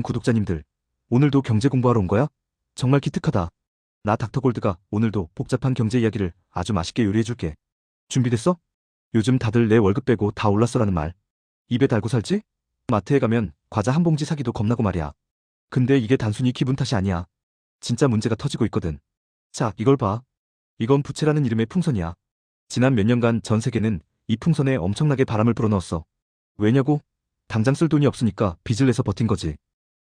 구독자님들, 오늘도 경제 공부하러 온 거야? 정말 기특하다. 나 닥터골드가 오늘도 복잡한 경제 이야기를 아주 맛있게 요리해줄게. 준비됐어? 요즘 다들 내 월급 빼고 다 올랐어라는 말 입에 달고 살지? 마트에 가면 과자 한 봉지 사기도 겁나고 말이야. 근데 이게 단순히 기분 탓이 아니야. 진짜 문제가 터지고 있거든. 자, 이걸 봐. 이건 부채라는 이름의 풍선이야. 지난 몇 년간 전 세계는 이 풍선에 엄청나게 바람을 불어넣었어. 왜냐고? 당장 쓸 돈이 없으니까 빚을 내서 버틴 거지.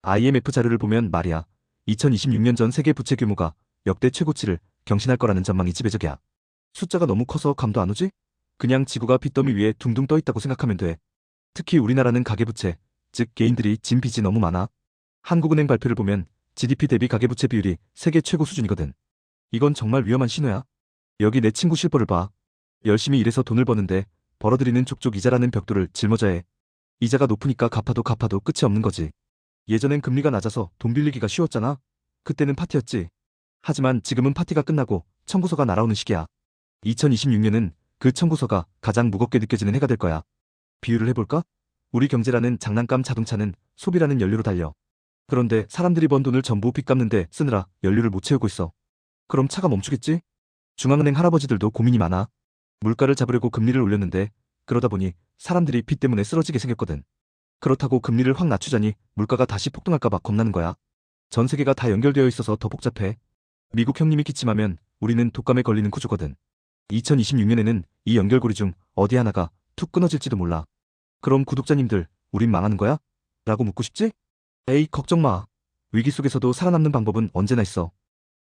IMF 자료를 보면 말이야. 2026년 전 세계 부채 규모가 역대 최고치를 경신할 거라는 전망이 지배적이야. 숫자가 너무 커서 감도 안 오지? 그냥 지구가 빚더미 위에 둥둥 떠 있다고 생각하면 돼. 특히 우리나라는 가계부채, 즉 개인들이 진 빚이 너무 많아. 한국은행 발표를 보면 GDP 대비 가계부채 비율이 세계 최고 수준이거든. 이건 정말 위험한 신호야. 여기 내 친구 실버를 봐. 열심히 일해서 돈을 버는데 벌어들이는 족족 이자라는 벽돌을 짊어져야 해. 이자가 높으니까 갚아도 끝이 없는 거지. 예전엔 금리가 낮아서 돈 빌리기가 쉬웠잖아. 그때는 파티였지. 하지만 지금은 파티가 끝나고 청구서가 날아오는 시기야. 2026년은 그 청구서가 가장 무겁게 느껴지는 해가 될 거야. 비유를 해볼까? 우리 경제라는 장난감 자동차는 소비라는 연료로 달려. 그런데 사람들이 번 돈을 전부 빚 갚는데 쓰느라 연료를 못 채우고 있어. 그럼 차가 멈추겠지? 중앙은행 할아버지들도 고민이 많아. 물가를 잡으려고 금리를 올렸는데 그러다 보니 사람들이 빚 때문에 쓰러지게 생겼거든. 그렇다고 금리를 확 낮추자니 물가가 다시 폭등할까봐 겁나는 거야. 전 세계가 다 연결되어 있어서 더 복잡해. 미국 형님이 기침하면 우리는 독감에 걸리는 구조거든. 2026년에는 이 연결고리 중 어디 하나가 툭 끊어질지도 몰라. 그럼 구독자님들, 우린 망하는 거야? 라고 묻고 싶지? 에이, 걱정 마. 위기 속에서도 살아남는 방법은 언제나 있어.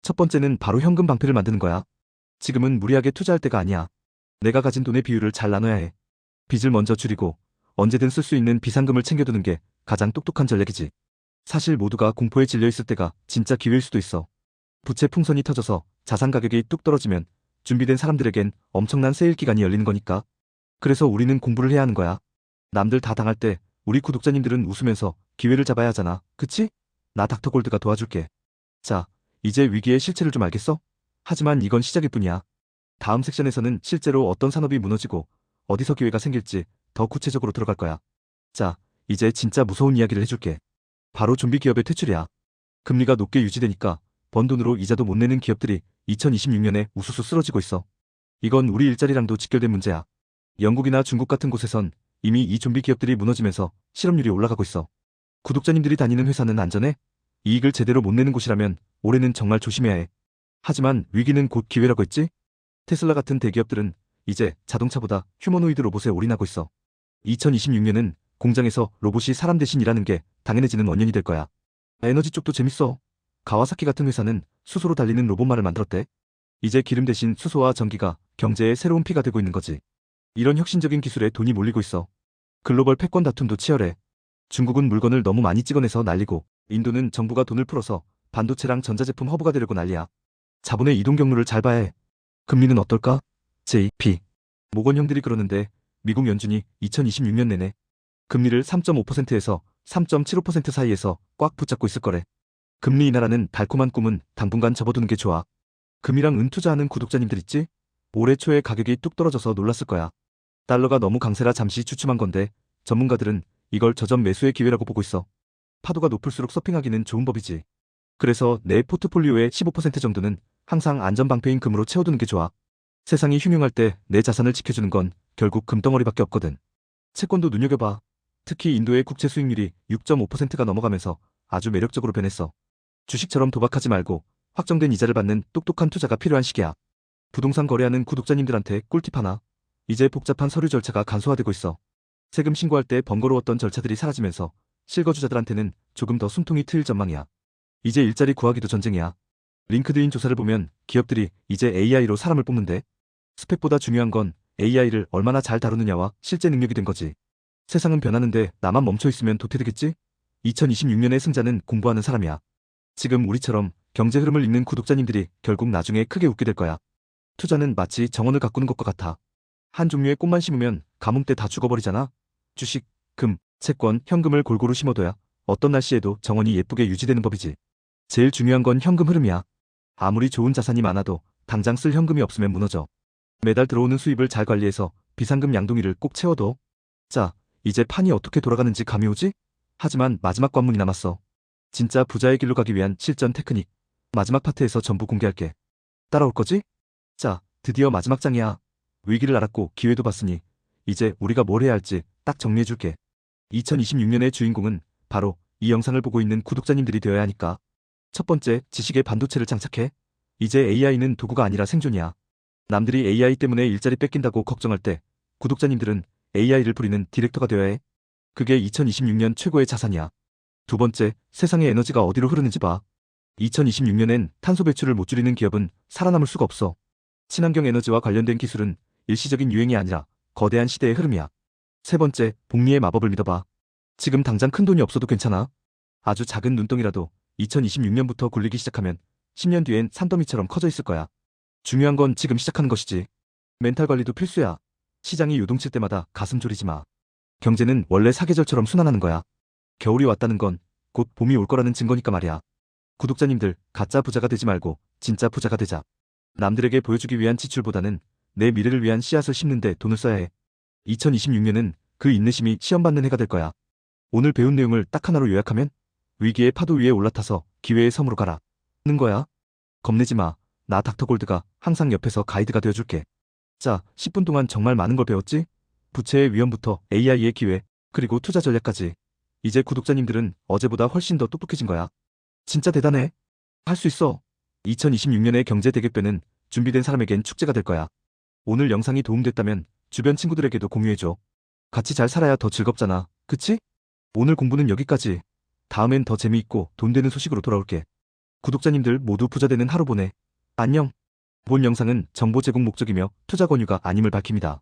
첫 번째는 바로 현금 방패를 만드는 거야. 지금은 무리하게 투자할 때가 아니야. 내가 가진 돈의 비율을 잘 나눠야 해. 빚을 먼저 줄이고 언제든 쓸 수 있는 비상금을 챙겨두는 게 가장 똑똑한 전략이지. 사실 모두가 공포에 질려 있을 때가 진짜 기회일 수도 있어. 부채 풍선이 터져서 자산 가격이 뚝 떨어지면 준비된 사람들에겐 엄청난 세일 기간이 열리는 거니까. 그래서 우리는 공부를 해야 하는 거야. 남들 다 당할 때 우리 구독자님들은 웃으면서 기회를 잡아야 하잖아. 그치? 나 닥터골드가 도와줄게. 자, 이제 위기의 실체를 좀 알겠어? 하지만 이건 시작일 뿐이야. 다음 섹션에서는 실제로 어떤 산업이 무너지고 어디서 기회가 생길지 더 구체적으로 들어갈 거야. 자, 이제 진짜 무서운 이야기를 해줄게. 바로 좀비 기업의 퇴출이야. 금리가 높게 유지되니까 번 돈으로 이자도 못 내는 기업들이 2026년에 우수수 쓰러지고 있어. 이건 우리 일자리랑도 직결된 문제야. 영국이나 중국 같은 곳에선 이미 이 좀비 기업들이 무너지면서 실업률이 올라가고 있어. 구독자님들이 다니는 회사는 안전해? 이익을 제대로 못 내는 곳이라면 올해는 정말 조심해야 해. 하지만 위기는 곧 기회라고 했지? 테슬라 같은 대기업들은 이제 자동차보다 휴머노이드 로봇에 올인하고 있어. 2026년은 공장에서 로봇이 사람 대신 일하는 게 당연해지는 원년이 될 거야. 에너지 쪽도 재밌어. 가와사키 같은 회사는 수소로 달리는 로봇말을 만들었대. 이제 기름 대신 수소와 전기가 경제의 새로운 피가 되고 있는 거지. 이런 혁신적인 기술에 돈이 몰리고 있어. 글로벌 패권 다툼도 치열해. 중국은 물건을 너무 많이 찍어내서 난리고 인도는 정부가 돈을 풀어서 반도체랑 전자제품 허브가 되려고 난리야. 자본의 이동 경로를 잘 봐야 해. 금리는 어떨까? JP. 모건 형들이 그러는데 미국 연준이 2026년 내내 금리를 3.5%에서 3.75% 사이에서 꽉 붙잡고 있을 거래. 금리 인하라는 달콤한 꿈은 당분간 접어두는 게 좋아. 금이랑 은 투자하는 구독자님들 있지? 올해 초에 가격이 뚝 떨어져서 놀랐을 거야. 달러가 너무 강세라 잠시 주춤한 건데 전문가들은 이걸 저점 매수의 기회라고 보고 있어. 파도가 높을수록 서핑하기는 좋은 법이지. 그래서 내 포트폴리오의 15% 정도는 항상 안전방패인 금으로 채워두는 게 좋아. 세상이 흉흉할 때 내 자산을 지켜주는 건 결국 금덩어리밖에 없거든. 채권도 눈여겨봐. 특히 인도의 국채 수익률이 6.5%가 넘어가면서 아주 매력적으로 변했어. 주식처럼 도박하지 말고 확정된 이자를 받는 똑똑한 투자가 필요한 시기야. 부동산 거래하는 구독자님들한테 꿀팁 하나. 이제 복잡한 서류 절차가 간소화되고 있어. 세금 신고할 때 번거로웠던 절차들이 사라지면서 실거주자들한테는 조금 더 숨통이 트일 전망이야. 이제 일자리 구하기도 전쟁이야. 링크드인 조사를 보면 기업들이 이제 AI로 사람을 뽑는데 스펙보다 중요한 건 AI를 얼마나 잘 다루느냐와 실제 능력이 된 거지. 세상은 변하는데 나만 멈춰있으면 도태되겠지? 2026년의 승자는 공부하는 사람이야. 지금 우리처럼 경제 흐름을 읽는 구독자님들이 결국 나중에 크게 웃게 될 거야. 투자는 마치 정원을 가꾸는 것과 같아. 한 종류의 꽃만 심으면 가뭄 때 다 죽어버리잖아. 주식, 금, 채권, 현금을 골고루 심어둬야 어떤 날씨에도 정원이 예쁘게 유지되는 법이지. 제일 중요한 건 현금 흐름이야. 아무리 좋은 자산이 많아도 당장 쓸 현금이 없으면 무너져. 매달 들어오는 수입을 잘 관리해서 비상금 양동이를 꼭 채워둬. 자, 이제 판이 어떻게 돌아가는지 감이 오지? 하지만 마지막 관문이 남았어. 진짜 부자의 길로 가기 위한 실전 테크닉. 마지막 파트에서 전부 공개할게. 따라올 거지? 자, 드디어 마지막 장이야. 위기를 알았고 기회도 봤으니 이제 우리가 뭘 해야 할지 딱 정리해줄게. 2026년의 주인공은 바로 이 영상을 보고 있는 구독자님들이 되어야 하니까. 첫 번째, 지식의 반도체를 장착해. 이제 AI는 도구가 아니라 생존이야. 남들이 AI 때문에 일자리 뺏긴다고 걱정할 때 구독자님들은 AI를 부리는 디렉터가 되어야 해. 그게 2026년 최고의 자산이야. 두 번째, 세상의 에너지가 어디로 흐르는지 봐. 2026년엔 탄소 배출을 못 줄이는 기업은 살아남을 수가 없어. 친환경 에너지와 관련된 기술은 일시적인 유행이 아니라 거대한 시대의 흐름이야. 세 번째, 복리의 마법을 믿어봐. 지금 당장 큰 돈이 없어도 괜찮아. 아주 작은 눈덩이라도 2026년부터 굴리기 시작하면 10년 뒤엔 산더미처럼 커져 있을 거야. 중요한 건 지금 시작하는 것이지. 멘탈 관리도 필수야. 시장이 요동칠 때마다 가슴 졸이지 마. 경제는 원래 사계절처럼 순환하는 거야. 겨울이 왔다는 건 곧 봄이 올 거라는 증거니까 말이야. 구독자님들, 가짜 부자가 되지 말고 진짜 부자가 되자. 남들에게 보여주기 위한 지출보다는 내 미래를 위한 씨앗을 심는데 돈을 써야 해. 2026년은 그 인내심이 시험받는 해가 될 거야. 오늘 배운 내용을 딱 하나로 요약하면 위기의 파도 위에 올라타서 기회의 섬으로 가라. 는 거야. 겁내지 마. 나 닥터골드가 항상 옆에서 가이드가 되어줄게. 자, 10분 동안 정말 많은 걸 배웠지? 부채의 위험부터 AI의 기회, 그리고 투자 전략까지. 이제 구독자님들은 어제보다 훨씬 더 똑똑해진 거야. 진짜 대단해. 할 수 있어. 2026년의 경제 대격변은 준비된 사람에겐 축제가 될 거야. 오늘 영상이 도움됐다면 주변 친구들에게도 공유해줘. 같이 잘 살아야 더 즐겁잖아. 그치? 오늘 공부는 여기까지. 다음엔 더 재미있고 돈 되는 소식으로 돌아올게. 구독자님들 모두 부자 되는 하루 보내. 안녕. 본 영상은 정보 제공 목적이며 투자 권유가 아님을 밝힙니다.